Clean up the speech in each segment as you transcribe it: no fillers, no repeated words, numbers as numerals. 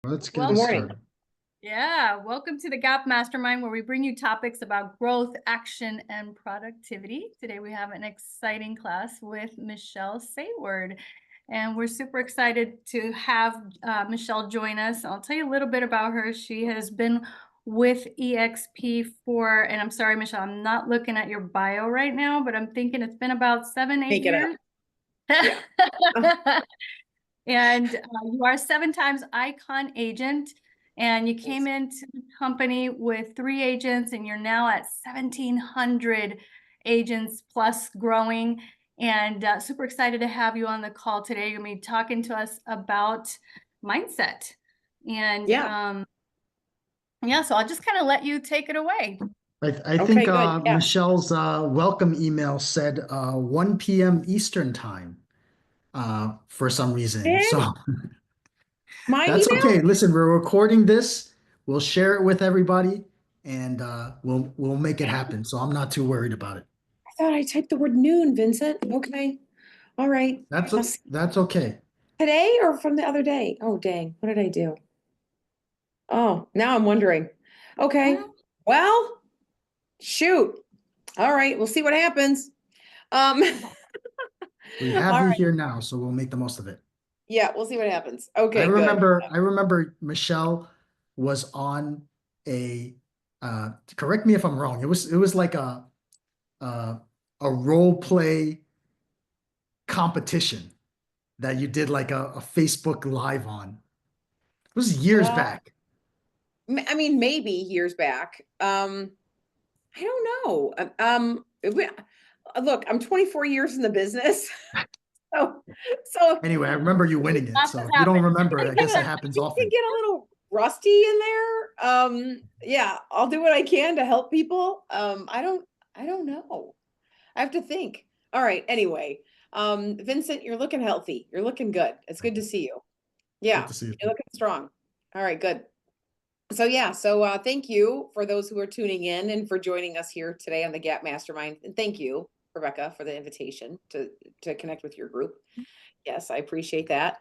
Let's get Well, it Good morning. started. yeah, welcome to the Gap Mastermind, where we bring you topics about growth, action, and productivity. Today we have an exciting class with Michelle Saward, and we're super excited to have Michelle join us. I'll tell you a little bit about her. She has been with EXP for, and I'm sorry, Michelle, I'm not looking at your bio right now, but I'm thinking it's been about 7, 8 Make it up. years. Yeah. And you are a 7 times icon agent, and you came into the company with 3 agents, and you're now at 1,700 agents plus growing. And super excited to have you on the call today. You're going to be talking to us about mindset. And Yeah. So I'll just kind of let you take it away. I Okay, think good. Yeah. Michelle's welcome email said 1 p.m. Eastern time for some reason. Did So my that's email? okay. Listen, we're recording this. We'll share it with everybody, and we'll make it happen. So I'm not too worried about it. I thought I typed the word noon, Vincent. Okay. All right. That's I'll see. that's okay. Today or from the other day? Oh, dang. What did I do? Oh, now I'm wondering. Okay. Well, shoot. All right. We'll see what happens. We All have you right. here now, so we'll make the most of it. Yeah, we'll see what happens. Okay, good. I remember Michelle was on a correct me if I'm wrong. It was like a, a role play competition that you did like a Facebook live on. It was years Uh, back. I mean, maybe years back. I don't know. Look, I'm 24 years in the business. So, so Anyway, I remember you winning it. Lots So has if you don't happened. remember, I guess it happens things can often. get a little rusty in there. Yeah, I'll do what I can to help people. I don't know. I have to think. All right. Anyway, Vincent, you're looking healthy. You're looking good. It's good to see you. Good Yeah, to see you. you're looking strong. All right, good. Thank you for those who are tuning in and for joining us here today on the Gap Mastermind. And thank you, Rebecca, for the invitation to connect with your group. Yes, I appreciate that.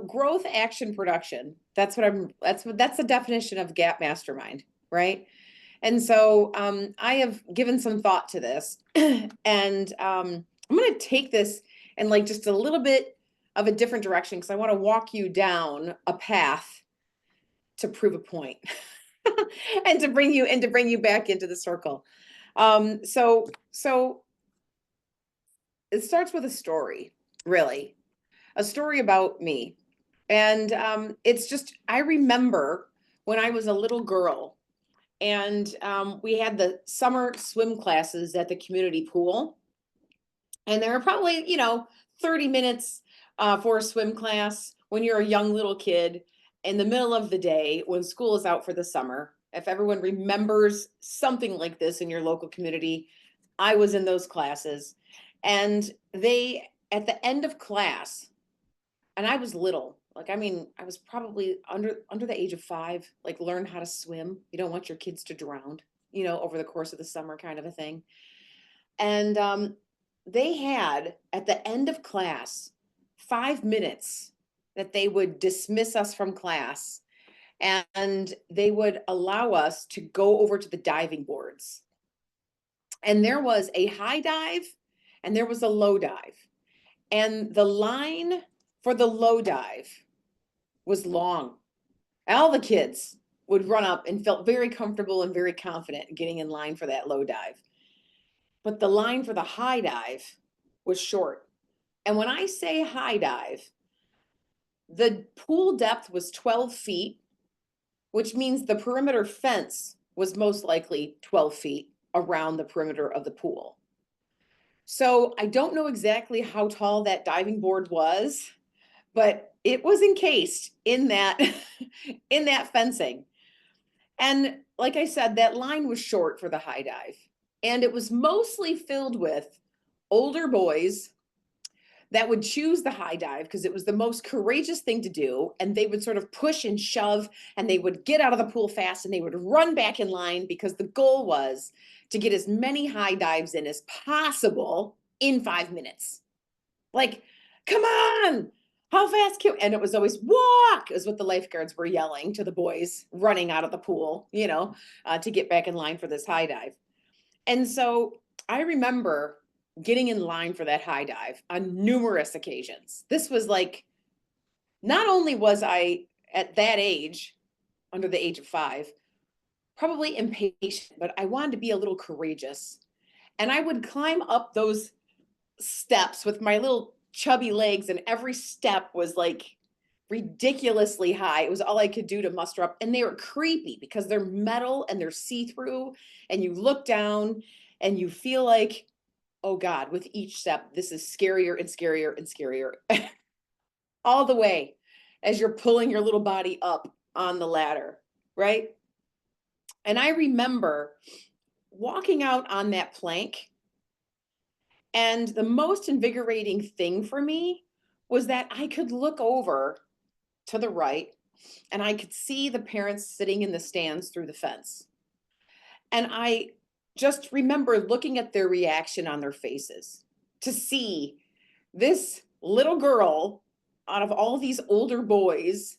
Growth, action, production. That's the definition of Gap Mastermind, right? And so I have given some thought to this, and I'm going to take this and like just a little bit of a different direction because I want to walk you down a path to prove a point and to bring you back into the circle. So it starts with a story, really, a story about me. And it's just, I remember when I was a little girl and we had the summer swim classes at the community pool. And there were probably, 30 minutes for a swim class when you're a young little kid in the middle of the day when school is out for the summer. If everyone remembers something like this in your local community, I was in those classes. And they, at the end of class, and I was little, like, I mean, I was probably under the age of 5, like learn how to swim. You don't want your kids to drown, over the course of the summer kind of a thing. And they had at the end of class 5 minutes that they would dismiss us from class and they would allow us to go over to the diving boards. And there was a high dive and there was a low dive. And the line for the low dive was long. All the kids would run up and felt very comfortable and very confident getting in line for that low dive. But the line for the high dive was short. And when I say high dive, the pool depth was 12 feet, which means the perimeter fence was most likely 12 feet around the perimeter of the pool. So I don't know exactly how tall that diving board was, but it was encased in that in that fencing. And like I said, that line was short for the high dive. And it was mostly filled with older boys that would choose the high dive because it was the most courageous thing to do. And they would sort of push and shove and they would get out of the pool fast and they would run back in line because the goal was to get as many high dives in as possible in 5 minutes. Like, come on, How fast can, and it was always walk is what the lifeguards were yelling to the boys running out of the pool, to get back in line for this high dive. And so I remember getting in line for that high dive on numerous occasions. This was like, not only was I at that age, under the age of 5, probably impatient, but I wanted to be a little courageous. And I would climb up those steps with my little chubby legs, and every step was like ridiculously high. It was all I could do to muster up. And they were creepy because they're metal and they're see-through, and you look down and you feel like, oh God, with each step, this is scarier and scarier and scarier. All the way as you're pulling your little body up on the ladder, right? And I remember walking out on that plank, and the most invigorating thing for me was that I could look over to the right and I could see the parents sitting in the stands through the fence. And I just remember looking at their reaction on their faces to see this little girl out of all these older boys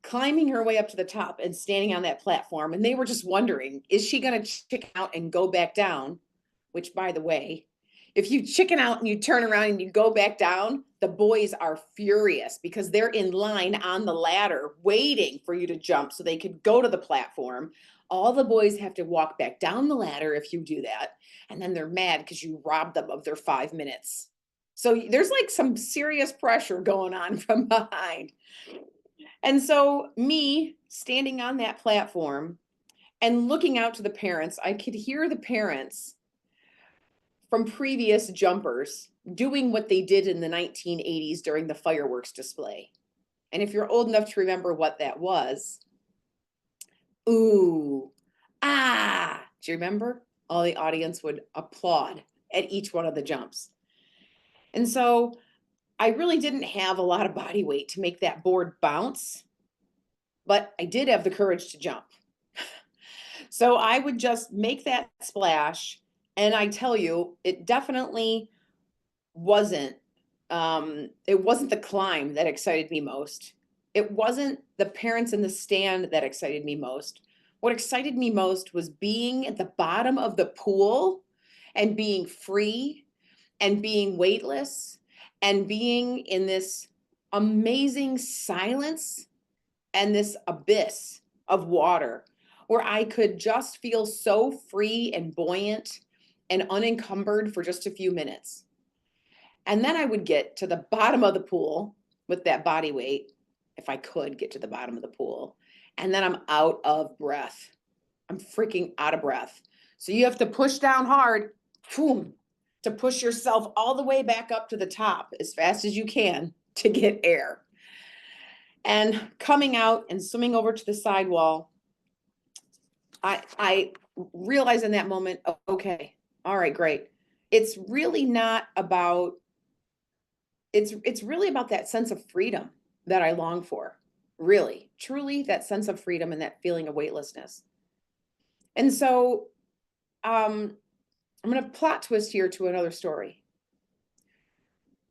climbing her way up to the top and standing on that platform. And they were just wondering, is she going to chicken out and go back down? Which, by the way, if you chicken out and you turn around and you go back down, the boys are furious because they're in line on the ladder waiting for you to jump so they could go to the platform. All the boys have to walk back down the ladder if you do that. And then they're mad because you robbed them of their 5 minutes. So there's like some serious pressure going on from behind. And so me standing on that platform and looking out to the parents, I could hear the parents from previous jumpers doing what they did in the 1980s during the fireworks display. And if you're old enough to remember what that was, ooh, ah, do you remember? All the audience would applaud at each one of the jumps. And so I really didn't have a lot of body weight to make that board bounce, but I did have the courage to jump. So I would just make that splash. And I tell you, it definitely wasn't the climb that excited me most. It wasn't the parents in the stand that excited me most. What excited me most was being at the bottom of the pool and being free and being weightless and being in this amazing silence and this abyss of water where I could just feel so free and buoyant and unencumbered for just a few minutes. And then I would get to the bottom of the pool with that body weight, if I could get to the bottom of the pool. And then I'm out of breath. I'm freaking out of breath. So you have to push down hard, boom, to push yourself all the way back up to the top as fast as you can to get air. And coming out and swimming over to the sidewall, I realized in that moment, okay, all right, great. It's really about that sense of freedom that I long for. Really, truly that sense of freedom and that feeling of weightlessness. And so I'm going to plot twist here to another story.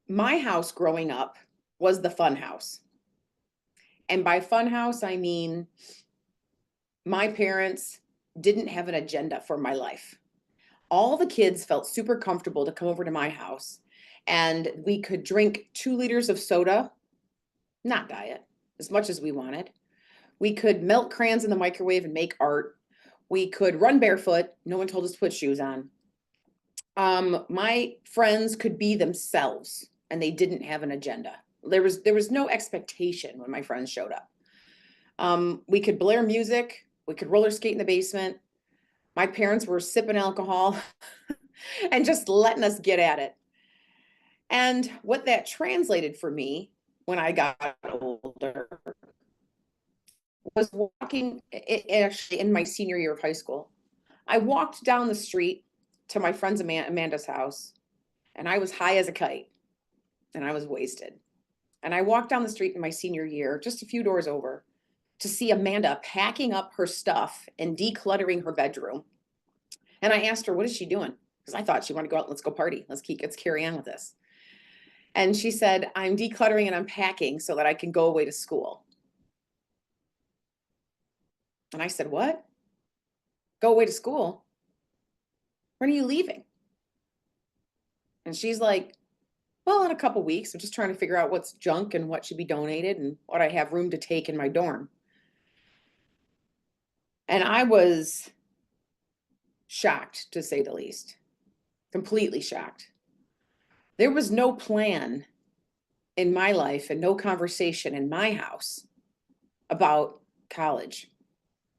My house growing up was the fun house. And by fun house, I mean my parents didn't have an agenda for my life. All the kids felt super comfortable to come over to my house, and we could drink 2 liters of soda, not diet, as much as we wanted. We could melt crayons in the microwave and make art. We could run barefoot. No one told us to put shoes on. My friends could be themselves, and they didn't have an agenda. There was no expectation when my friends showed up. We could blare music. We could roller skate in the basement. My parents were sipping alcohol and just letting us get at it. And what that translated for me when I got older was walking, actually in my senior year of high school. I walked down the street to my friend's Amanda's house, and I was high as a kite, and I was wasted. And I walked down the street in my senior year, just a few doors over, to see Amanda packing up her stuff and decluttering her bedroom. And I asked her, what is she doing? Because I thought she wanted to go out, let's go party. Let's carry on with this. And she said, I'm decluttering and unpacking so that I can go away to school. And I said, what? Go away to school? When are you leaving? And she's like, well, in a couple weeks. I'm just trying to figure out what's junk and what should be donated and what I have room to take in my dorm. And I was shocked, to say the least. Completely shocked. There was no plan in my life and no conversation in my house about college.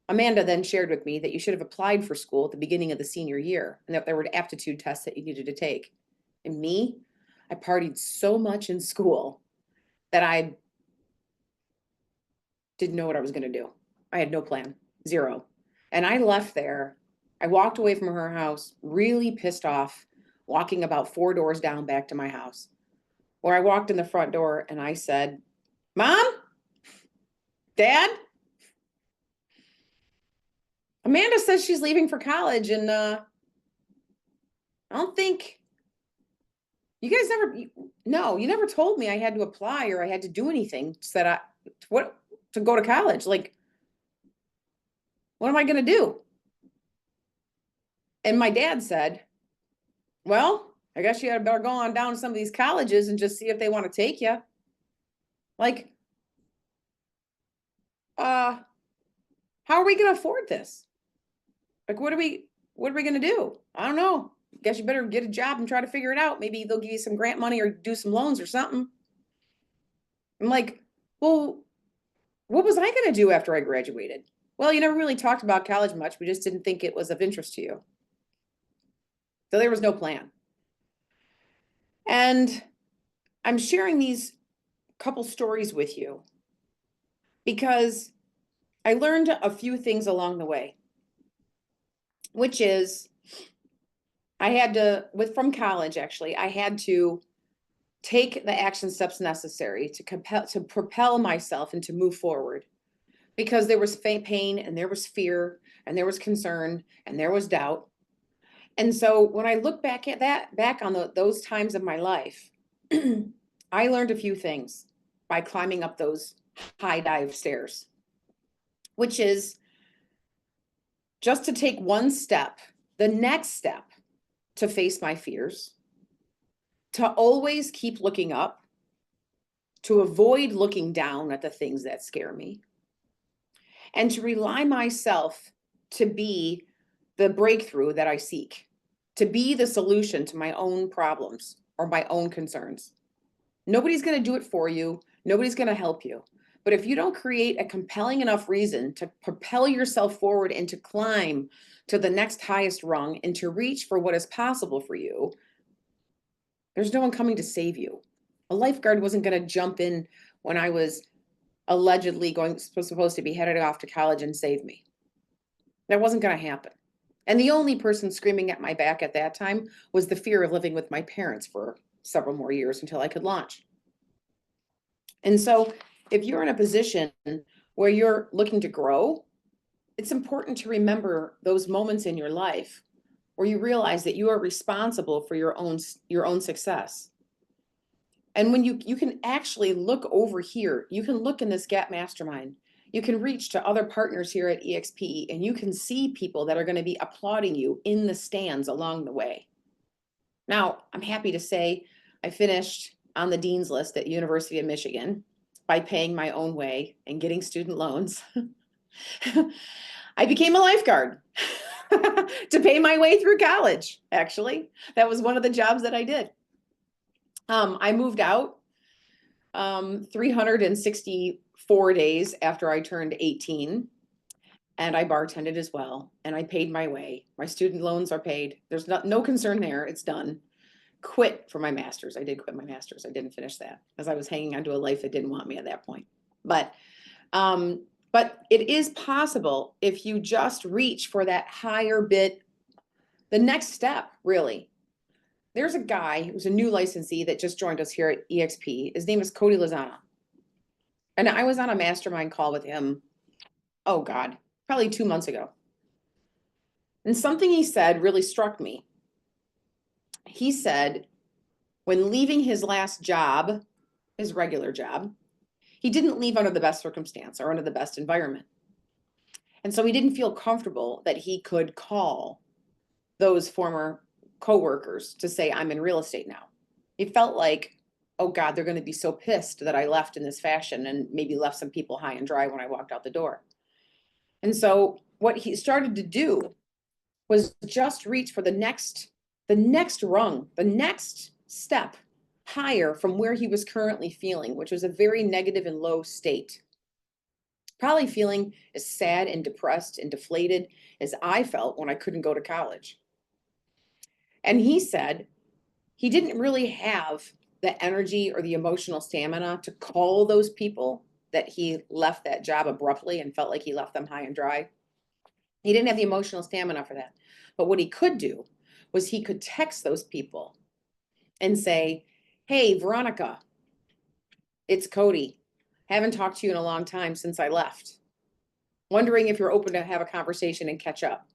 Amanda then shared with me that you should have applied for school at the beginning of the senior year and that there were aptitude tests that you needed to take. And me, I partied so much in school that I didn't know what I was going to do. I had no plan, zero. And I left there. I walked away from her house really pissed off, walking about 4 doors down back to my house, where I walked in the front door and I said, Mom, Dad, Amanda says she's leaving for college and I don't think you guys you never told me I had to apply or I had to do anything to go to college. Like, what am I going to do? And my dad said, well, I guess you had better go on down to some of these colleges and just see if they want to take you. Like, how are we going to afford this? Like, what are we going to do? I don't know. Guess you better get a job and try to figure it out. Maybe they'll give you some grant money or do some loans or something. I'm like, well, what was I going to do after I graduated? Well, you never really talked about college much. We just didn't think it was of interest to you. So there was no plan. And I'm sharing these couple stories with you because I learned a few things along the way, which is from college, actually, I had to take the action steps necessary to propel myself and to move forward because there was pain and there was fear and there was concern and there was doubt. And so when I look back on those times of my life, I learned a few things by climbing up those high dive stairs, which is just to take one step, the next step, to face my fears, to always keep looking up, to avoid looking down at the things that scare me, and to rely myself to be the breakthrough that I seek, to be the solution to my own problems or my own concerns. Nobody's going to do it for you. Nobody's going to help you. But if you don't create a compelling enough reason to propel yourself forward and to climb to the next highest rung and to reach for what is possible for you, there's no one coming to save you. A lifeguard wasn't going to jump in when I was allegedly supposed to be headed off to college and save me. That wasn't going to happen. And the only person screaming at my back at that time was the fear of living with my parents for several more years until I could launch. And so if you're in a position where you're looking to grow, it's important to remember those moments in your life where you realize that you are responsible for your own success. And when you can actually look over here, you can look in this Gap Mastermind, you can reach to other partners here at EXP, and you can see people that are going to be applauding you in the stands along the way. Now, I'm happy to say I finished on the dean's list at University of Michigan by paying my own way and getting student loans. I became a lifeguard to pay my way through college, actually. That was one of the jobs that I did. I moved out 364 days after I turned 18, and I bartended as well, and I paid my way. My student loans are paid. There's no concern there. It's done. Quit for my master's. I did quit my master's. I didn't finish that because I was hanging on to a life that didn't want me at that point. But it is possible if you just reach for that higher bit, the next step, really. There's a guy who's a new licensee that just joined us here at EXP. His name is Cody Lozana. And I was on a mastermind call with him, oh God, probably 2 months ago. And something he said really struck me. He said, when leaving his last job, his regular job, he didn't leave under the best circumstance or under the best environment. And so he didn't feel comfortable that he could call those former coworkers to say, I'm in real estate now. He felt like, oh God, they're going to be so pissed that I left in this fashion and maybe left some people high and dry when I walked out the door. And so what he started to do was just reach for the next rung, the next step higher from where he was currently feeling, which was a very negative and low state. Probably feeling as sad and depressed and deflated as I felt when I couldn't go to college. And he said he didn't really have the energy or the emotional stamina to call those people that he left that job abruptly and felt like he left them high and dry. He didn't have the emotional stamina for that. But what he could do was he could text those people and say, hey, Veronica, it's Cody. Haven't talked to you in a long time since I left. Wondering if you're open to have a conversation and catch up.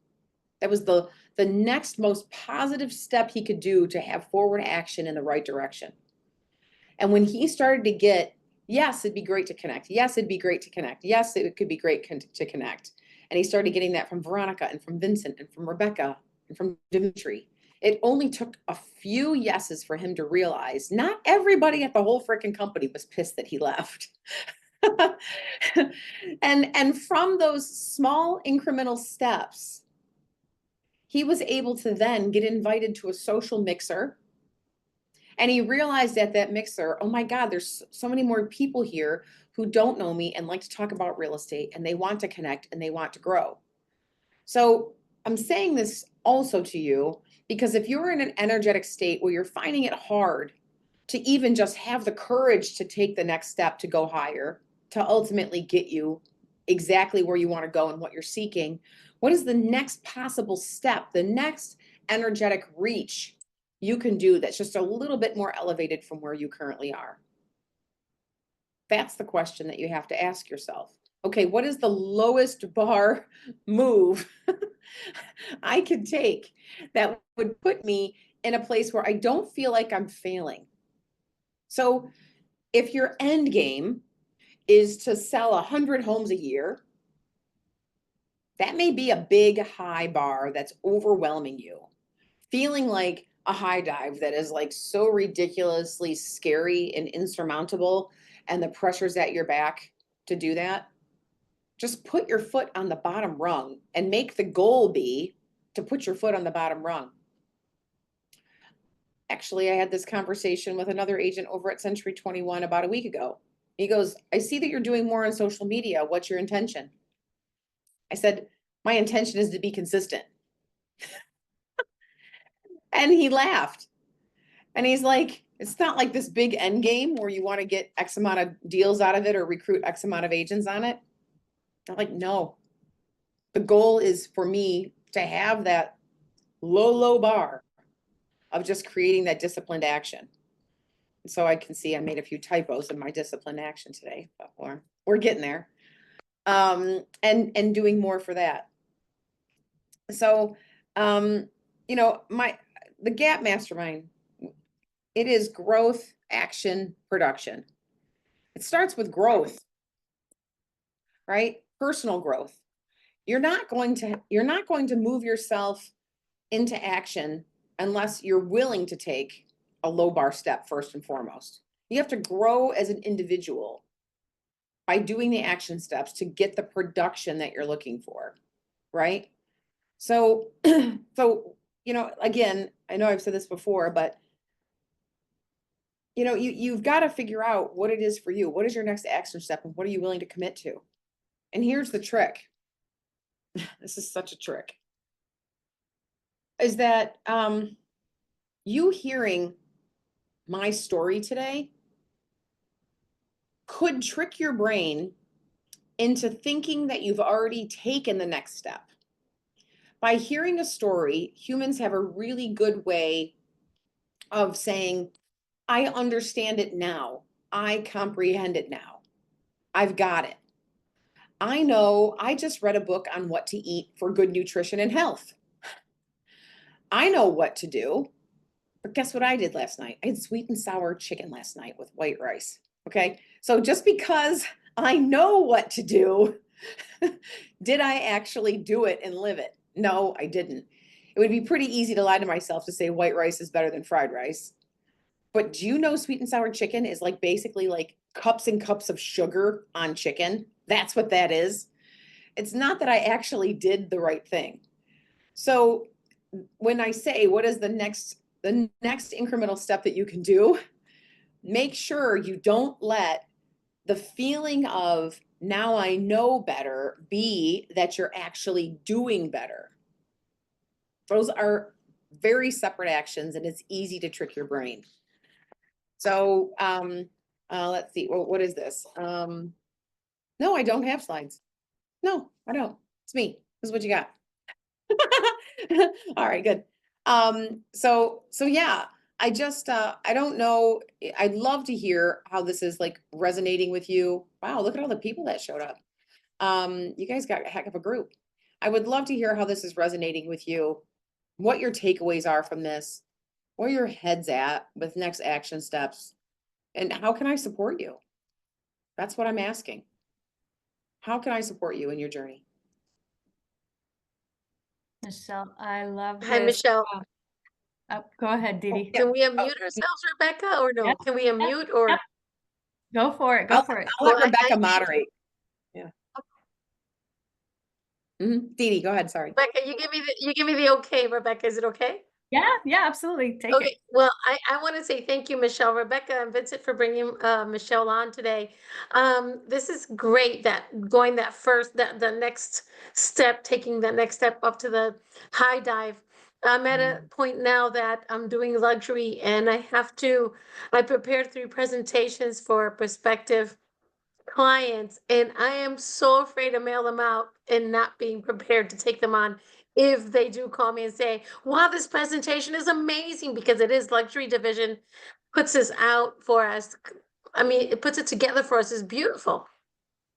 That was the next most positive step he could do to have forward action in the right direction. And when he started to get, yes, it'd be great to connect. Yes, it'd be great to connect. Yes, it could be great to connect. And he started getting that from Veronica and from Vincent and from Rebecca and from Dimitri. It only took a few yeses for him to realize not everybody at the whole freaking company was pissed that he left. And from those small incremental steps, he was able to then get invited to a social mixer. And he realized at that mixer, oh my God, there's so many more people here who don't know me and like to talk about real estate, and they want to connect and they want to grow. So I'm saying this also to you because if you're in an energetic state where you're finding it hard to even just have the courage to take the next step to go higher, to ultimately get you exactly where you want to go and what you're seeking, what is the next possible step, the next energetic reach you can do that's just a little bit more elevated from where you currently are? That's the question that you have to ask yourself. Okay, what is the lowest bar move I could take that would put me in a place where I don't feel like I'm failing? So if your end game is to sell 100 homes a year, that may be a big high bar that's overwhelming you, feeling like a high dive that is like so ridiculously scary and insurmountable, and the pressure's at your back to do that. Just put your foot on the bottom rung and make the goal be to put your foot on the bottom rung. Actually, I had this conversation with another agent over at Century 21 about a week ago. He goes, I see that you're doing more on social media. What's your intention? I said, my intention is to be consistent. And he laughed. And he's like, it's not like this big end game where you want to get X amount of deals out of it or recruit X amount of agents on it. I'm like, no. The goal is for me to have that low bar of just creating that disciplined action. And so I can see I made a few typos in my disciplined action today, but we're getting there. And doing more for that. So, you know, the GAP Mastermind, it is growth, action, production. It starts with growth, right? Personal growth. You're not going to move yourself into action unless you're willing to take a low bar step first and foremost. You have to grow as an individual by doing the action steps to get the production that you're looking for, right? So, you know, again, I know I've said this before, but you know, you've got to figure out what it is for you. What is your next action step and what are you willing to commit to? And here's the trick. This is such a trick. Is that you hearing my story today could trick your brain into thinking that you've already taken the next step. By hearing a story, humans have a really good way of saying, I understand it now. I comprehend it now. I've got it. I know I just read a book on what to eat for good nutrition and health. I know what to do. But guess what I did last night? I had sweet and sour chicken last night with white rice. Okay. So just because I know what to do, did I actually do it and live it? No, I didn't. It would be pretty easy to lie to myself to say white rice is better than fried rice. But do you know sweet and sour chicken is like basically like cups and cups of sugar on chicken? That's what that is. It's not that I actually did the right thing. So when I say what is the next incremental step that you can do, make sure you don't let the feeling of now I know better be that you're actually doing better. Those are very separate actions, and it's easy to trick your brain. So let's see, what is this? No, I don't have slides. No, I don't. It's me. This is what you got. All right, good. So yeah, I just I don't know. I'd love to hear how this is like resonating with you. Wow, look at all the people that showed up. You guys got a heck of a group. I would love to hear how this is resonating with you, what your takeaways are from this, where your head's at with next action steps, and how can I support you? That's what I'm asking. How can I support you in your journey? Michelle, I love Hi, this. Michelle. Go ahead, Didi. Yeah. Can we unmute ourselves, Rebecca, or no? Yep. Can we unmute or? Yep. Go for it. Go for it. I'll let Well, Rebecca moderate. Yeah. Dee Dee, go ahead. Sorry. Rebecca, you give me the okay, Rebecca. Is it okay? Yeah, absolutely. Take Okay, it. well, I want to say thank you, Michelle, Rebecca, and Vincent for bringing Michelle on today. This is great that going the next step, taking that next step up to the high dive. I'm at a point now that I'm doing luxury and I prepared 3 presentations for prospective clients, and I am so afraid to mail them out and not being prepared to take them on if they do call me and say, wow, this presentation is amazing, because it is luxury division puts this out for us. I mean, it puts it together for us. It's beautiful.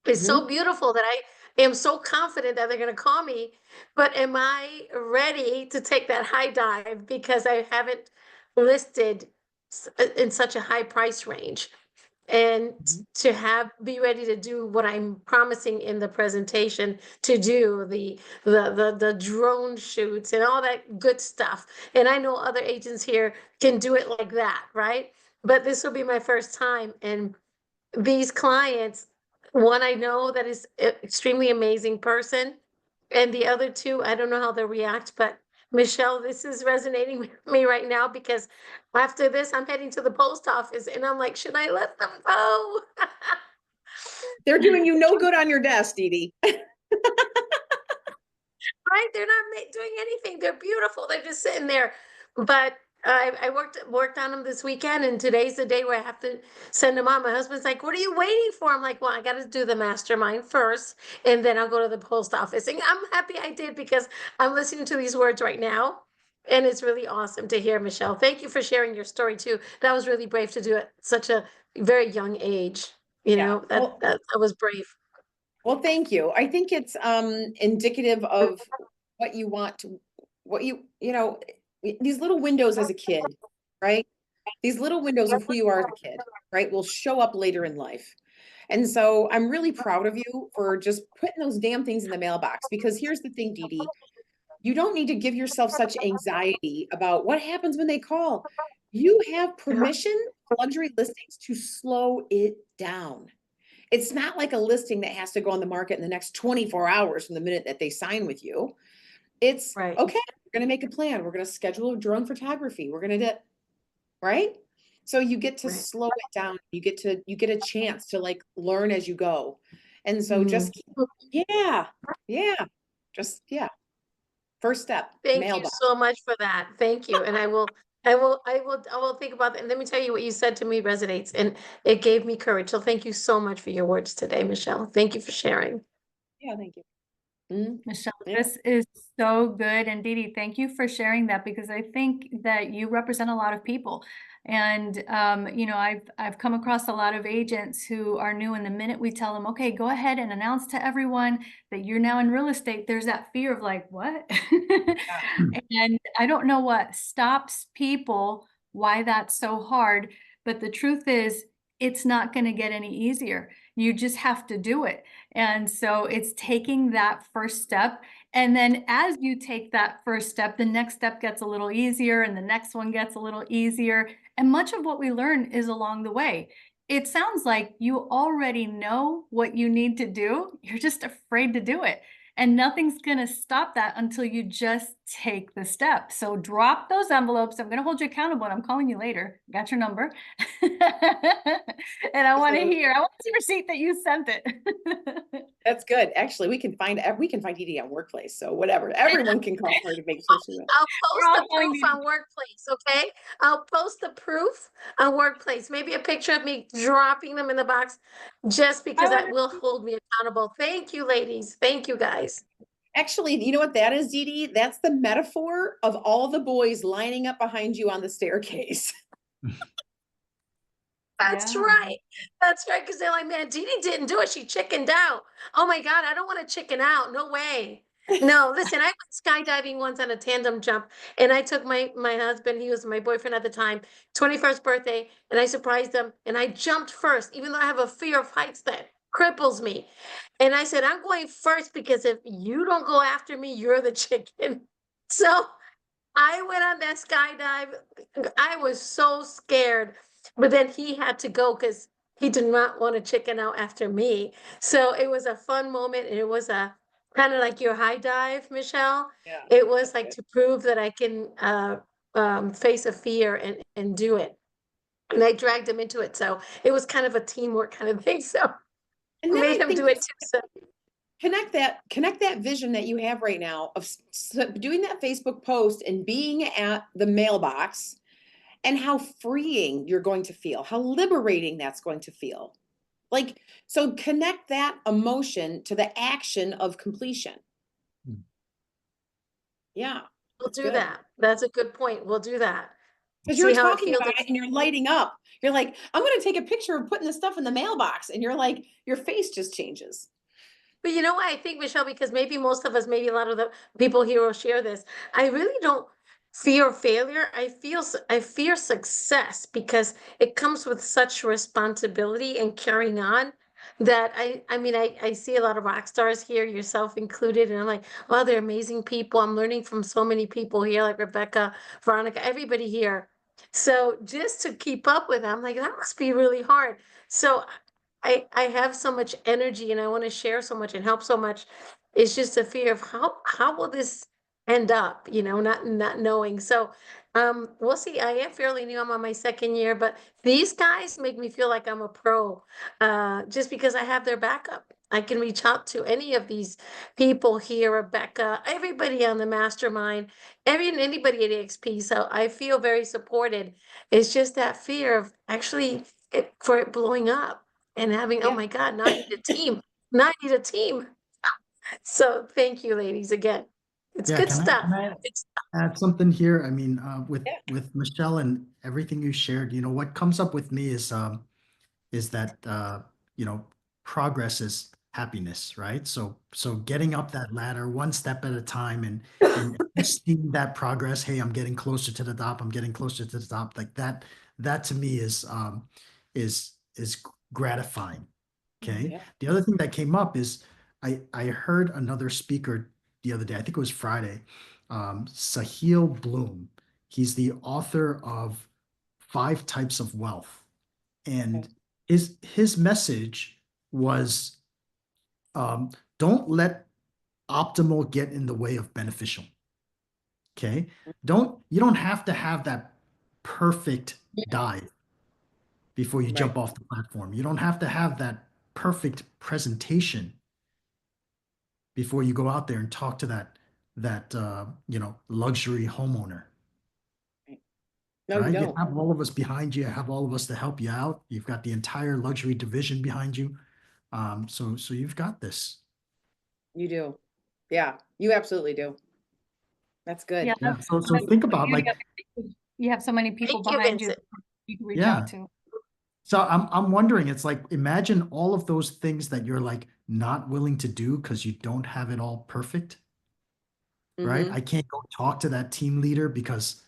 It's so beautiful that I am so confident that they're going to call me, but am I ready to take that high dive because I haven't listed in such a high price range? And to be ready to do what I'm promising in the presentation, to do the drone shoots and all that good stuff. And I know other agents here can do it like that, right? But this will be my first time, and these clients, one I know that is extremely amazing person, and the other two, I don't know how they'll react, but Michelle, this is resonating with me right now, because after this, I'm heading to the post office and I'm like, should I let them go? They're doing you no good on your desk, Dee Dee. Right? They're not doing anything. They're beautiful. They're just sitting there. But I worked on them this weekend, and today's the day where I have to send them on. My husband's like, "What are you waiting for?" I'm like, "Well, I got to do the mastermind first, and then I'll go to the post office." And I'm happy I did, because I'm listening to these words right now, and it's really awesome to hear. Michelle, thank you for sharing your story too. That was really brave to do it at such a very young age. You Yeah. know, Well, that was brave. well, thank you. I think it's indicative of what you want to, these little windows as a kid, right? These little windows of who you are as a kid, right, will show up later in life. And so I'm really proud of you for just putting those damn things in the mailbox, because here's the thing, Dee Dee, you don't need to give yourself such anxiety about what happens when they call. You have permission, luxury listings, to slow it down. It's not like a listing that has to go on the market in the next 24 hours from the minute that they sign with you. It's Right. okay, we're going to make a plan. We're going to schedule a drone photography. We're going to do, right? So you get to Right. slow it down. You get a chance to like learn as you go. And so just, yeah, just, first step, Thank you mailbox. so much for that. Thank you. And I will think about that. And let me tell you, what you said to me resonates, and it gave me courage. So thank you so much for your words today, Michelle. Thank you for sharing. Yeah, thank you. Mhm. Michelle, Yeah. this is so good. And Didi, thank you for sharing that, because I think that you represent a lot of people. And, I've come across a lot of agents who are new, and the minute we tell them, okay, go ahead and announce to everyone that you're now in real estate, there's that fear of like, what? And I don't know what stops people why that's so hard. But the truth is, it's not going to get any easier. You just have to do it. And so it's taking that first step. And then as you take that first step, the next step gets a little easier and the next one gets a little easier. And much of what we learn is along the way. It sounds like you already know what you need to do. You're just afraid to do it. And nothing's going to stop that until you just take the step. So drop those envelopes. I'm going to hold you accountable and I'm calling you later. Got your number. And I want to see receipt that you sent it. That's good. Actually, we can find Edie on Workplace. So whatever, everyone can call her to make sure she wins. I'll We're all post the going proof to- on Workplace, okay? I'll post the proof on Workplace. Maybe a picture of me dropping them in the box, just because that will hold me accountable. Thank you, ladies. Thank you, guys. Actually, you know what that is, Edie? That's the metaphor of all the boys lining up behind you on the staircase. That's Yeah. right. That's right. Because they're like, man, Dee Dee didn't do it. She chickened out. Oh my God, I don't want to chicken out. No way. No, listen, I went skydiving once on a tandem jump, and I took my husband, he was my boyfriend at the time, 21st birthday, and I surprised him, and I jumped first, even though I have a fear of heights that cripples me. And I said, I'm going first because if you don't go after me, you're the chicken. So I went on that skydive. I was so scared, but then he had to go because he did not want to chicken out after me. So it was a fun moment, and it was a kind of like your high dive, Michelle. Yeah. It was like to prove that I can face a fear and do it. And I dragged him into it. So it was kind of a teamwork kind of thing. So And then made I him think do it too. So connect that vision that you have right now of doing that Facebook post and being at the mailbox, and how freeing you're going to feel, how liberating that's going to feel. Like, so connect that emotion to the action of completion. Hmm. Yeah. we'll that's do good. that. That's a good point. We'll do that. Because See you're how it talking feels about it and you're lighting up. You're like, I'm going to take a picture of putting this stuff in the mailbox. And you're like, your face just changes. But you know what I think, Michelle, because maybe most of us, maybe a lot of the people here will share this. I really don't fear failure. I fear success because it comes with such responsibility and carrying on that I mean, I see a lot of rock stars here, yourself included, and I'm like, oh, they're amazing people. I'm learning from so many people here, like Rebecca, Veronica, everybody here. So just to keep up with them, like that must be really hard. So I have so much energy and I want to share so much and help so much. It's just a fear of how will this end up, not knowing. So we'll see. I am fairly new. I'm on my second year, but these guys make me feel like I'm a pro just because I have their backup. I can reach out to any of these people here, Rebecca, everybody on the mastermind, anybody at EXP. So I feel very supported. It's just that fear of actually for it blowing up and having, oh Yeah. my God, now I need a team. Now I need a team. So thank you, ladies, again. It's Yeah, good can stuff. I It's add something here? I mean, with Yeah. Michelle and everything you shared, what comes up with me is that progress is happiness, right? So getting up that ladder one step at a time and seeing that progress. Hey, I'm getting closer to the top. I'm getting closer to the top. Like that. That to me is gratifying. Okay. Yeah. The other thing that came up is I heard another speaker the other day. I think it was Friday. Sahil Bloom. He's the author of 5 Types of Wealth, and Okay. his message was, don't let optimal get in the way of beneficial. Okay. You don't have to have that perfect dive before you Right. jump off the platform. You don't have to have that perfect presentation before you go out there and talk to that luxury homeowner. No, you Right? You don't. have all of us behind you, have all of us to help you out. You've got the entire luxury division behind you. So you've got this. You do. Yeah, you absolutely do. That's good. Yeah, Yeah. that's So the think about, beauty like, of it. You have so many people Thank you, behind you Vincent. that you can reach yeah. out to. So I'm wondering, it's like, imagine all of those things that you're like not willing to do because you don't have it all perfect, right? Mhm. I can't go talk to that team leader because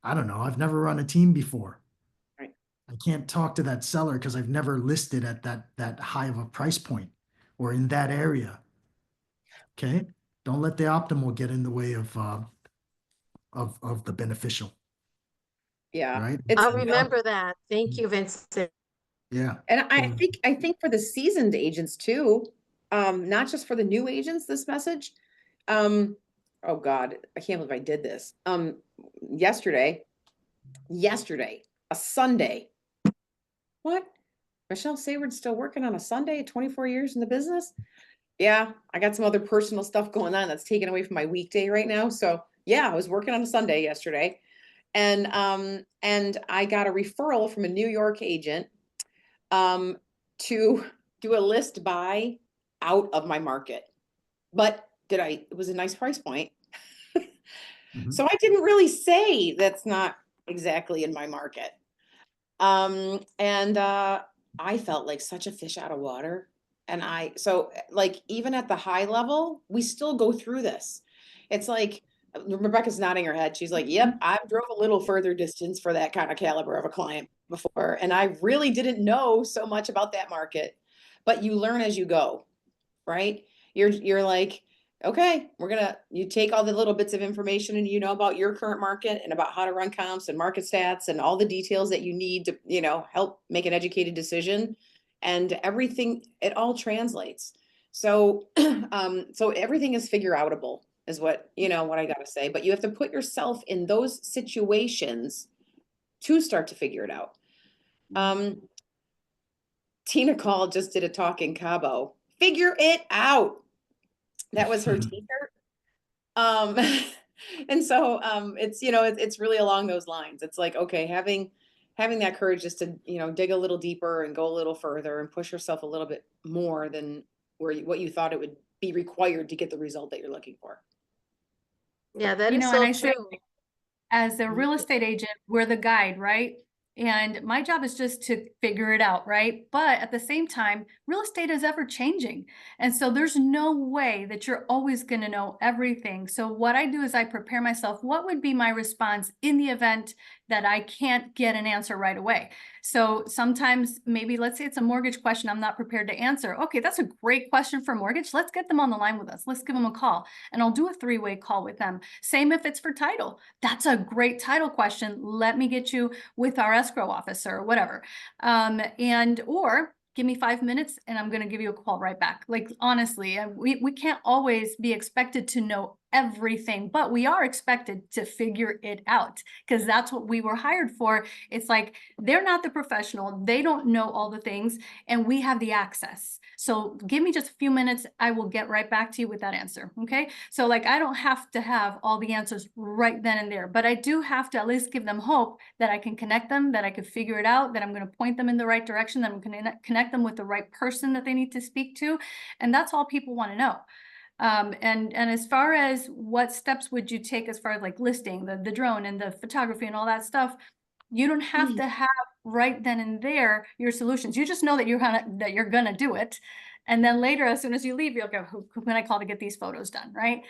I don't know, I've never run a team before. Right. I can't talk to that seller because I've never listed at that high of a price point or in that area. Okay, don't let the optimal get in the way of the beneficial, Yeah. right? It's, I'll And remember that. Thank you, Vincent. yeah. and I So, think, I think for the seasoned agents too, not just for the new agents, this message. Oh God, I can't believe I did this. Yesterday, a Sunday. What? Michelle Saward's still working on a Sunday at 24 years in the business? Yeah, I got some other personal stuff going on that's taken away from my weekday right now. So yeah, I was working on a Sunday yesterday. And I got a referral from a New York agent um to do a list buy out of my market. But it was a nice price point. mhm. So I didn't really say that's not exactly in my market. And I felt like such a fish out of water. And like even at the high level, we still go through this. It's like Rebecca's nodding her head. She's like, "Yep, I've drove a little further distance for that kind of caliber of a client before, and I really didn't know so much about that market." But you learn as you go, right? You're like, okay, you take all the little bits of information and you know about your current market and about how to run comps and market stats and all the details that you need to, help make an educated decision, and everything, it all translates. So, so everything is figure outable is what I gotta say, but you have to put yourself in those situations to start to figure it out. Tina Call just did a talk in Cabo. Figure it out. That was her t-shirt. Um, and so it's really along those lines. It's like, okay, having that courage just to, dig a little deeper and go a little further and push yourself a little bit more than what you thought it would be required to get the result that you're looking for. Yeah, that is And so I say, true. as a real estate agent, we're the guide, right? And my job is just to figure it out, right? But at the same time, real estate is ever changing. And so there's no way that you're always going to know everything. So what I do is I prepare myself. What would be my response in the event that I can't get an answer right away? So sometimes maybe let's say it's a mortgage question I'm not prepared to answer. Okay, that's a great question for mortgage. Let's get them on the line with us. Let's give them a call and I'll do a three-way call with them. Same if it's for title. That's a great title question. Let me get you with our escrow officer or whatever. Or give me 5 minutes and I'm going to give you a call right back. Like, honestly, we can't always be expected to know everything, but we are expected to figure it out because that's what we were hired for. It's like, they're not the professional. They don't know all the things and we have the access. So give me just a few minutes. I will get right back to you with that answer. Okay. So like, I don't have to have all the answers right then and there, but I do have to at least give them hope that I can connect them, that I can figure it out, that I'm going to point them in the right direction, that I'm going to connect them with the right person that they need to speak to. And that's all people want to know. And as far as what steps would you take as far as like listing the drone and the photography and all that stuff, you don't have to have right then and there your solutions. You just know that you're gonna do it. And then later, as soon as you leave, you'll go, who can I call to get these photos done, right?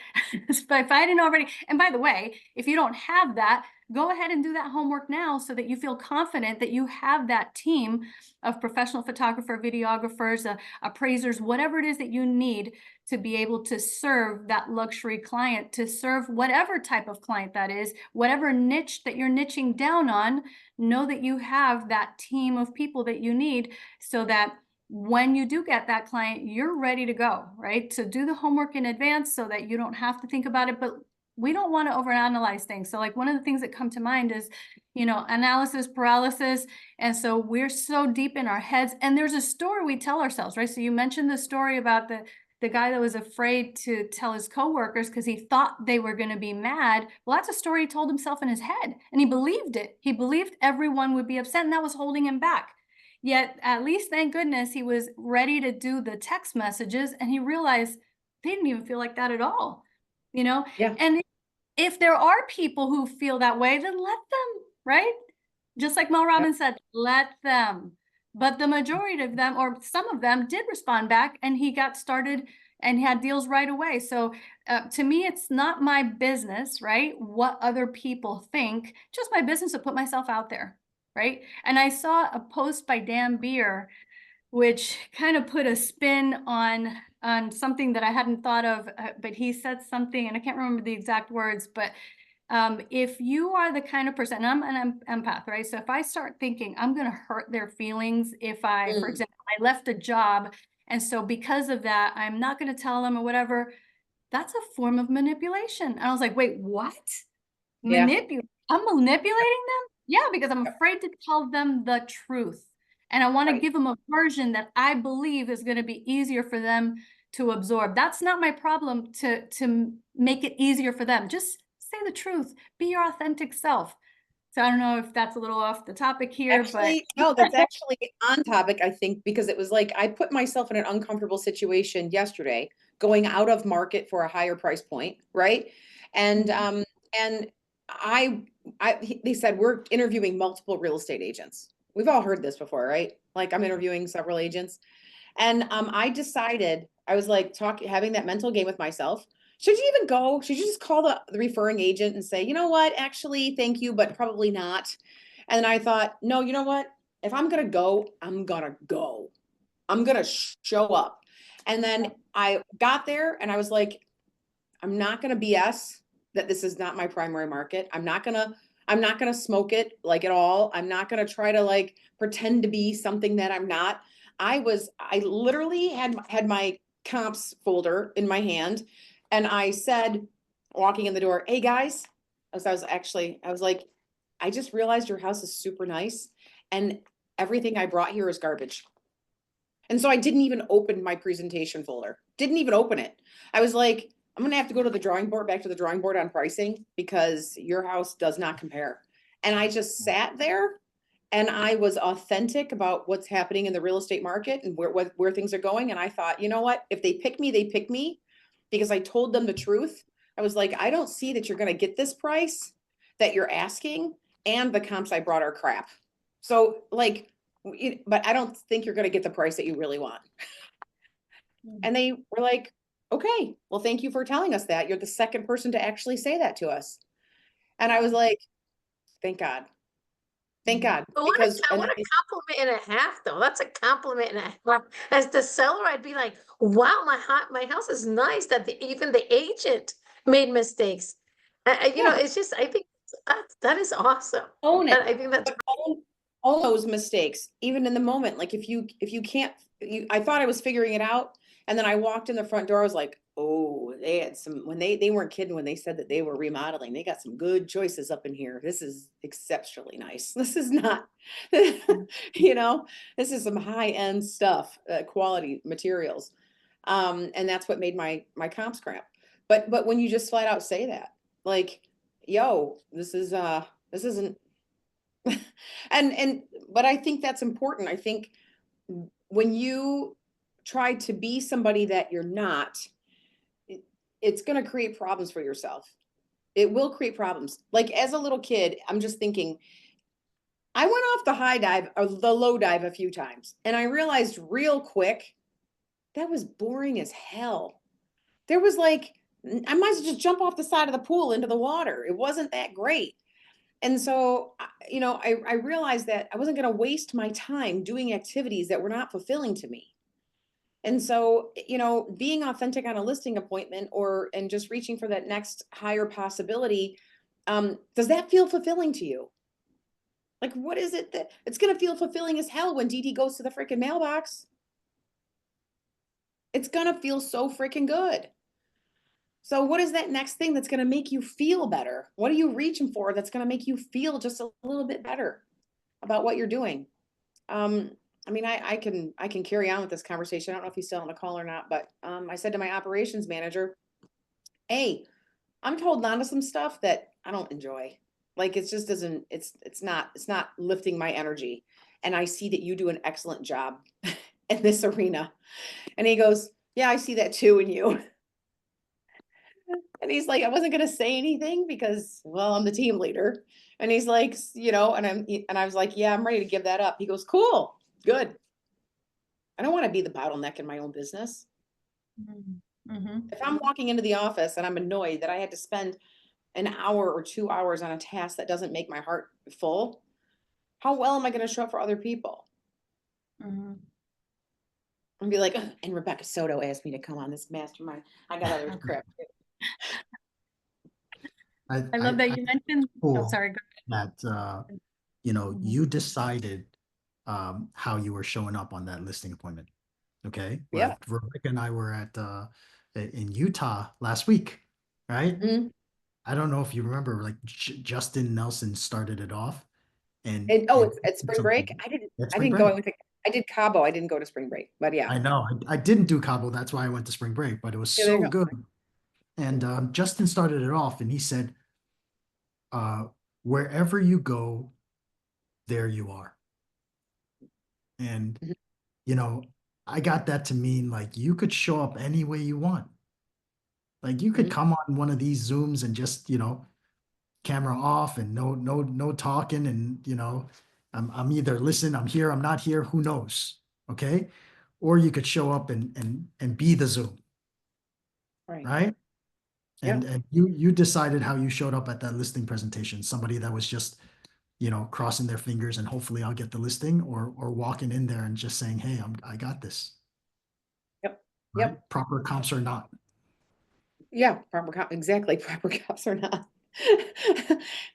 But if I didn't already, and by the way, if you don't have that, go ahead and do that homework now so that you feel confident that you have that team of professional photographer, videographers, appraisers, whatever it is that you need to be able to serve that luxury client, to serve whatever type of client that is, whatever niche that you're niching down on, know that you have that team of people that you need so that when you do get that client, you're ready to go, right? So do the homework in advance so that you don't have to think about it, but we don't want to overanalyze things. So like one of the things that come to mind is, analysis paralysis. And so we're so deep in our heads and there's a story we tell ourselves, right? So you mentioned the story about the guy that was afraid to tell his coworkers because he thought they were going to be mad. Well, that's a story he told himself in his head and he believed it. He believed everyone would be upset and that was holding him back. Yet at least, thank goodness, he was ready to do the text messages and he realized they didn't even feel like that at all, Yeah. And if there are people who feel that way, then let them, right? Just like Mel Robbins said, let them. But the majority of them, or some of them, did respond back and he got started, and had deals right away. So to me, it's not my business, right? What other people think, just my business to put myself out there, right? And I saw a post by Dan Beer, which kind of put a spin on something that I hadn't thought of, but he said something, and I can't remember the exact words, but if you are the kind of person, I'm an empath, right? So if I start thinking I'm going to hurt their feelings, if I, for example, I left a job, and so because of that, I'm not going to tell them or whatever, that's a form of manipulation. And I was like, wait, what? Yeah. I'm manipulating them? Yeah, because I'm afraid to tell them the truth. And I want to give them a version that I believe is going to be easier for them to absorb. That's not my problem to make it easier for them. Just say the truth. Be your authentic self. So I don't know if that's a little off the topic here, Actually, no, that's actually on topic, I think, because it was like I put myself in an uncomfortable situation yesterday, going out of market for a higher price point, right? And and they said we're interviewing multiple real estate agents. We've all heard this before, right? Like I'm interviewing several agents. And I decided, I was like having that mental game with myself. Should you even go? Should you just call the referring agent and say, you know what, actually, thank you, but probably not. And I thought, no, you know what? If I'm gonna go, I'm gonna go. I'm gonna show up. And then I got there and I was like, I'm not gonna BS that this is not my primary market. I'm not gonna smoke it like at all. I'm not gonna try to like pretend to be something that I'm not. I literally had my comps folder in my hand and I said, walking in the door, hey guys, I was like, I just realized your house is super nice and everything I brought here is garbage. And so I didn't even open my presentation folder. Didn't even open it. I was like, I'm gonna have to go to the drawing board, back to the drawing board on pricing because your house does not compare. And I just sat there and I was authentic about what's happening in the real estate market and where things are going. And I thought, you know what? If they pick me, they pick me because I told them the truth. I was like, I don't see that you're gonna get this price that you're asking, and the comps I brought are crap. So like, but I don't think you're gonna get the price that you really want. And they were like, okay, well, thank you for telling us that. You're the second person to actually say that to us. And I was like, thank God. Thank God. But Because what a compliment and a half, though. That's a compliment and a half. As the seller, I'd be like, "Wow, my house is nice." That even the agent made mistakes. You know, yeah, it's just I think that is awesome. own it. And I think that's But own those mistakes, even in the moment. Like if you can't, I thought I was figuring it out. And then I walked in the front door, I was like, oh, they had some, when they weren't kidding when they said that they were remodeling, they got some good choices up in here. This is exceptionally nice. This is not, you know, this is some high end stuff, quality materials. And that's what made my comps crap. But when you just flat out say that, like, yo, this isn't, and but I think that's important. I think when you try to be somebody that you're not, it's going to create problems for yourself. It will create problems. Like as a little kid, I'm just thinking, I went off the high dive or the low dive a few times, and I realized real quick that was boring as hell. There was like, I might as well just jump off the side of the pool into the water. It wasn't that great. And so, you know, I realized that I wasn't going to waste my time doing activities that were not fulfilling to me. And so, you know, being authentic on a listing appointment and just reaching for that next higher possibility, does that feel fulfilling to you? Like, what is it that it's going to feel fulfilling as hell when DD goes to the freaking mailbox? It's going to feel so freaking good. So what is that next thing that's going to make you feel better? What are you reaching for that's going to make you feel just a little bit better about what you're doing? I mean, I can carry on with this conversation. I don't know if he's still on the call or not, but I said to my operations manager, hey, I'm told on to some stuff that I don't enjoy. Like it just doesn't, it's not lifting my energy. And I see that you do an excellent job in this arena. And he goes, yeah, I see that too in you. And he's like, I wasn't going to say anything because, well, I'm the team leader. And he's like, you know, and I was like, yeah, I'm ready to give that up. He goes, cool, good. I don't want to be the bottleneck in my own business. Mhm. If I'm walking into the office and I'm annoyed that I had to spend an hour or 2 hours on a task that doesn't make my heart full, how well am I going to show up for other people? Mhm. And be like, "Ugh, and Rebecca Soto asked me to come on this mastermind. I got other crap. I love that I you mentioned. Oh, cool sorry. Go that ahead. Mhm. you decided how you were showing up on that listing appointment. Okay, Yeah. like Rebecca and I were at in Utah last week, right? Mhm. I don't know if you remember, like Justin Nelson started it off, and And oh, it's spring so break. that's I spring didn't go. break. I did Cabo. I didn't go to spring break, but yeah. I know I didn't do Cabo, that's why I went to spring break, but it was Yeah, there so you go. good. And Justin started it off, and he said, uh, "Wherever you go, there you are." And Mhm. I got that to mean like you could show up any way you want. Like you could Mhm. come on one of these Zooms and just, camera off and no talking and I'm either listen, I'm here, I'm not here, who knows? Okay. Or you could show up and be the Zoom, Right. right? Yeah. And you decided how you showed up at that listing presentation, somebody that was just, crossing their fingers and hopefully I'll get the listing, or walking in there and just saying, "Hey, I got this," Yep. right? Yep. Proper comps or not. Yeah. Exactly. Proper cups or not.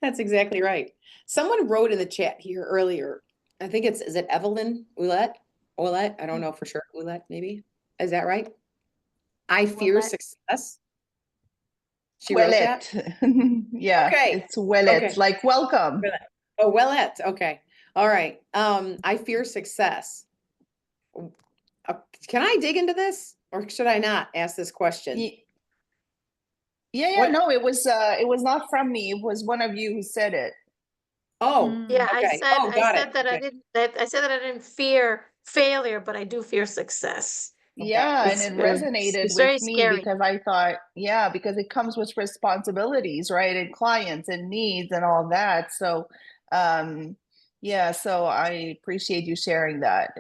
That's exactly right. Someone wrote in the chat here earlier. I think is it Evelyn Ouellette? Ouellette? I don't know for sure. Ouellette, maybe. Is that right? I fear Willette. success. She Well wrote that? it. Yeah, Okay. it's well it. Okay. Like welcome. Oh, Ouellette. Okay. All right. I fear success. Uh, Can I dig into this or should I not ask this question? Ye- Yeah, What? no, it was not from me. It was one of you who said it. Oh, Yeah, okay. Oh, I got it. said that I Okay. didn't, that I said that I didn't fear failure, but I do fear success. Okay. Yeah, and It's it very, resonated it's with very me scary. because I thought, yeah, because it comes with responsibilities, right? And clients and needs and all that. So, yeah, so I appreciate you sharing that.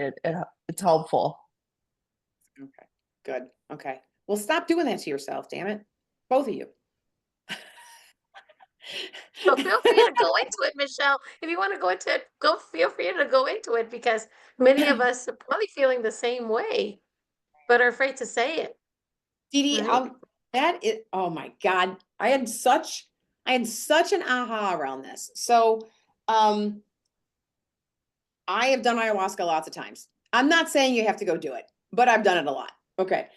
It's helpful. Okay. Good. Okay. Well, stop doing that to yourself, damn it. Both of you. So feel free to go into it, Michelle. If you want to go into it, feel free to go into it because many of us are probably feeling the same way, but are afraid to say it, Dee Dee, right? that is, oh my God. I had such an aha around this. So, um, I have done ayahuasca lots of times. I'm not saying you have to go do it, but I've done it a lot. Okay.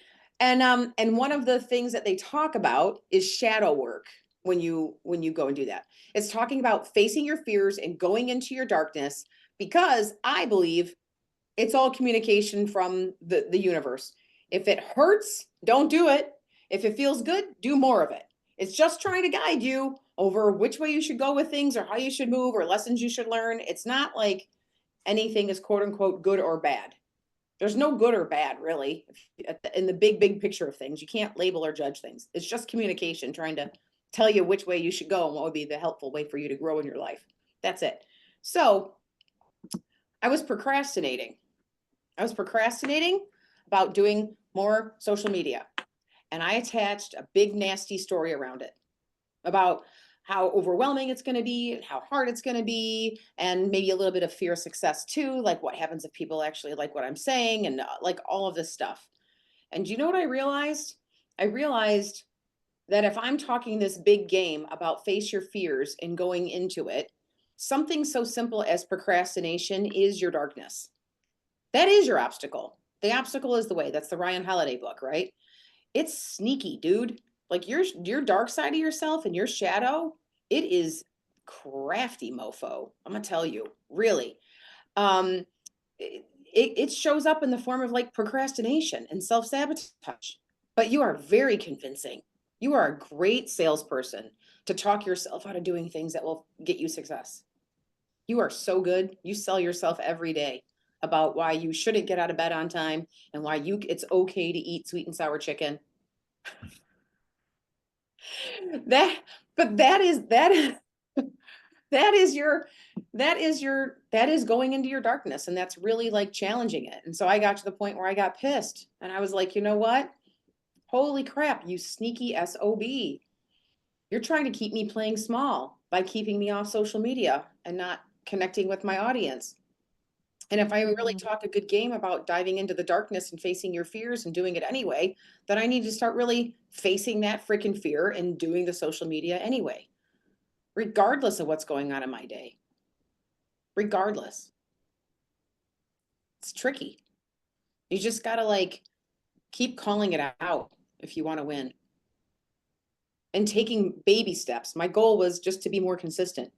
And one of the things that they talk about is shadow work when you go and do that. It's talking about facing your fears and going into your darkness because I believe it's all communication from the universe. If it hurts, don't do it. If it feels good, do more of it. It's just trying to guide you over which way you should go with things or how you should move or lessons you should learn. It's not like anything is quote unquote good or bad. There's no good or bad, really, in the big picture of things. You can't label or judge things. It's just communication trying to tell you which way you should go and what would be the helpful way for you to grow in your life. That's it. So I was procrastinating. I was procrastinating about doing more social media. And I attached a big, nasty story around it about how overwhelming it's going to be and how hard it's going to be, and maybe a little bit of fear of success too. Like, what happens if people actually like what I'm saying, and like all of this stuff. And do you know what I realized? I realized that if I'm talking this big game about face your fears and going into it, something so simple as procrastination is your darkness. That is your obstacle. The obstacle is the way. That's the Ryan Holiday book, right? It's sneaky, dude. Like your dark side of yourself and your shadow, it is crafty, mofo. I'm gonna tell you, really. Um, it shows up in the form of like procrastination and self-sabotage. But you are very convincing. You are a great salesperson to talk yourself out of doing things that will get you success. You are so good. You sell yourself every day about why you shouldn't get out of bed on time and why it's okay to eat sweet and sour chicken. That but that is that is your that is going into your darkness, and that's really like challenging it. And so I got to the point where I got pissed and I was like, you know what? Holy crap, you sneaky SOB. You're trying to keep me playing small by keeping me off social media and not connecting with my audience. And if I really talk a good game about diving into the darkness and facing your fears and doing it anyway, then I need to start really facing that freaking fear and doing the social media anyway, regardless of what's going on in my day. Regardless. It's tricky. You just got to like keep calling it out if you want to win. And taking baby steps. My goal was just to be more consistent.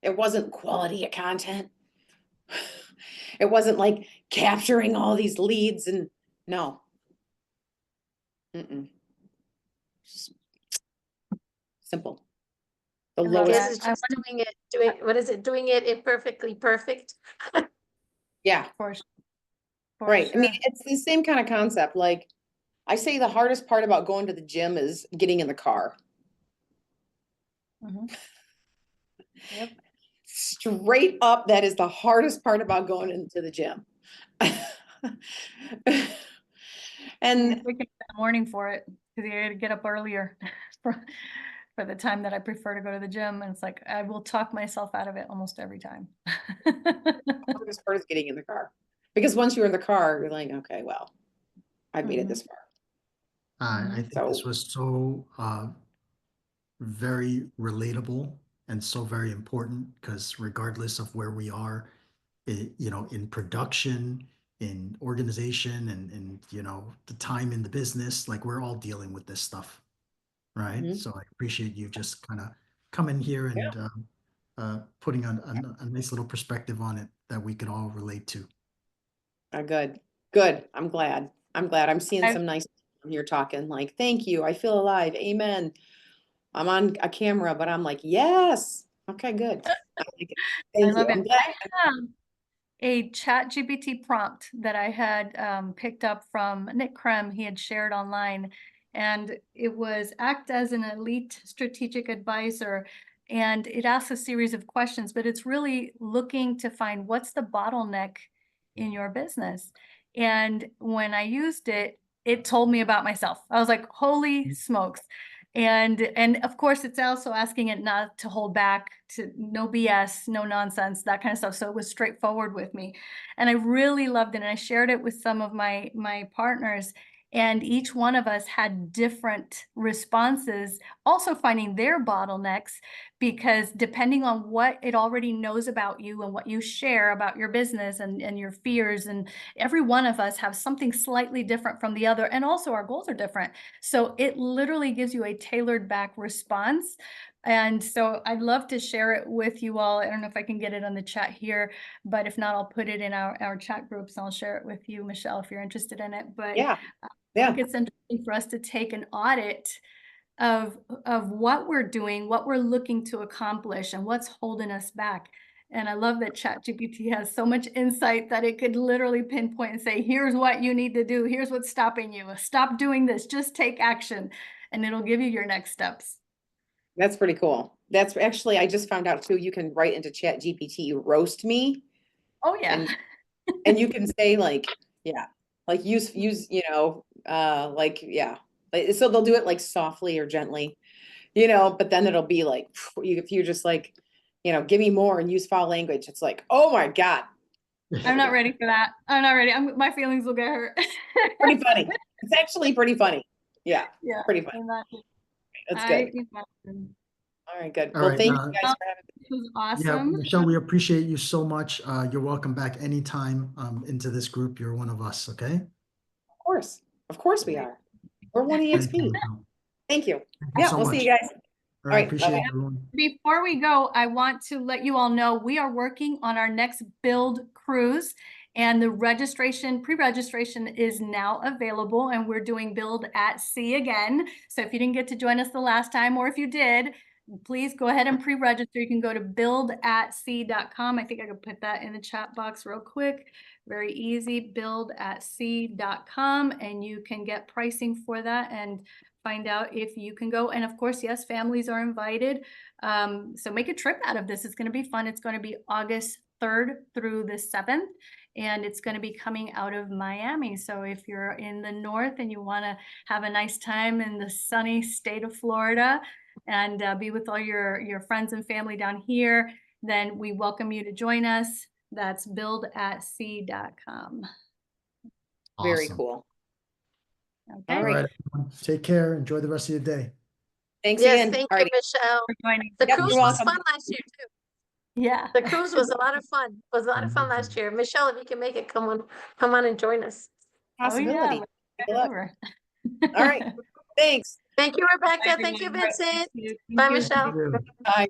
It wasn't quality of content. It wasn't like capturing all these leads and no. Just simple. The I love lowest. Guess it's just what is it? Doing it imperfectly perfect. Yeah, For sure. For right. I mean, sure. it's the same kind of concept. Like I say the hardest part about going to the gym is getting in the car. Mhm. Yep. Straight up, that is the hardest part about going into the gym. And Waking up in the morning for it, because you gotta get up earlier for the time that I prefer to go to the gym. And it's like, I will talk myself out of it almost every time. the hardest part is getting in the car. Because once you're in the car, you're like, okay, well, I've made it this far. I think this So was so very relatable and so very important because regardless of where we are, you know, in production, in organization, and you know, the time in the business, like we're all dealing with this stuff, right? Mhm. So I appreciate you just kind of coming here Yeah. and putting a nice little perspective on it that we could all relate to. Good. Good. I'm glad. I'm seeing I- some nice people here talking like, thank you. I feel alive. Amen. I'm on a camera, but I'm like, yes. Okay, good. I like it. I Thank you. love it. I'm glad. I have a chat GPT prompt that I had picked up from Nick Krem. He had shared online, and it was act as an elite strategic advisor. And it asks a series of questions, but it's really looking to find what's the bottleneck in your business. And when I used it, it told me about myself. I was like, holy smokes. And of course, it's also asking it not to hold back, to no BS, no nonsense, that kind of stuff. So it was straightforward with me. And I really loved it. And I shared it with some of my partners. And each one of us had different responses, also finding their bottlenecks, because depending on what it already knows about you and what you share about your business and your fears, and every one of us have something slightly different from the other. And also our goals are different. So it literally gives you a tailored back response. And so I'd love to share it with you all. I don't know if I can get it on the chat here, but if not, I'll put it in our chat groups and I'll share it with you, Michelle, if you're interested in it. But Yeah. I Yeah. think it's interesting for us to take an audit of what we're doing, what we're looking to accomplish, and what's holding us back. And I love that ChatGPT has so much insight that it could literally pinpoint and say, here's what you need to do. Here's what's stopping you. Stop doing this. Just take action. And it'll give you your next steps. That's pretty cool. That's actually, I just found out too, you can write into Chat GPT, roast me, Oh, yeah. and you can say like, yeah, like use, you know, like, yeah. Like, so they'll do it like softly or gently, you know, but then it'll be like, if you're just like, you know, give me more and use foul language, it's like, oh my God. I'm not ready for that. I'm not ready. My feelings will get hurt. Pretty funny. It's actually pretty funny. Yeah. Yeah. Pretty funny. Imagine. That's good. Imagine. All right, good. All Well, right, thank you guys for having me. This was yeah, awesome. Michelle, we appreciate you so much. You're welcome back anytime into this group. You're one of us, okay? Of course we are. We're one Thank you, EXP. Michelle. Thank you. Thank you Yeah, so we'll much. see you guys. All right, right, appreciate bye-bye. it, everyone. Before we go, I want to let you all know we are working on our next build cruise, and the pre-registration is now available, and we're doing Build at Sea again. So if you didn't get to join us the last time, or if you did, please go ahead and pre-register. You can go to buildatsea.com. I think I could put that in the chat box real quick. Very easy, buildatsea.com, and you can get pricing for that and find out if you can go. And of course, yes, families are invited. So make a trip out of this. It's going to be fun. It's going to be August 3rd through the 7th. and it's going to be coming out of Miami. So if you're in the north and you want to have a nice time in the sunny state of Florida and be with all your friends and family down here, then we welcome you to join us. That's buildatsea.com. Very Awesome. cool. Okay. All All right. right, everyone. Take care. Enjoy the rest of your day. Thanks Yes, again. thank All you, righty. Michelle. For joining. The Yep, cruise you're was welcome. fun last year too. Yeah. The cruise was a lot of fun. Was a lot of fun last year. Michelle, if you can make it, come on and join us. Oh yeah. Possibility. let's Take get a look. over. All right. Thanks. Thank you, Rebecca. Bye, Thank you, everyone. Vincent. Thank Bye, you. Michelle. Thank you. Bye.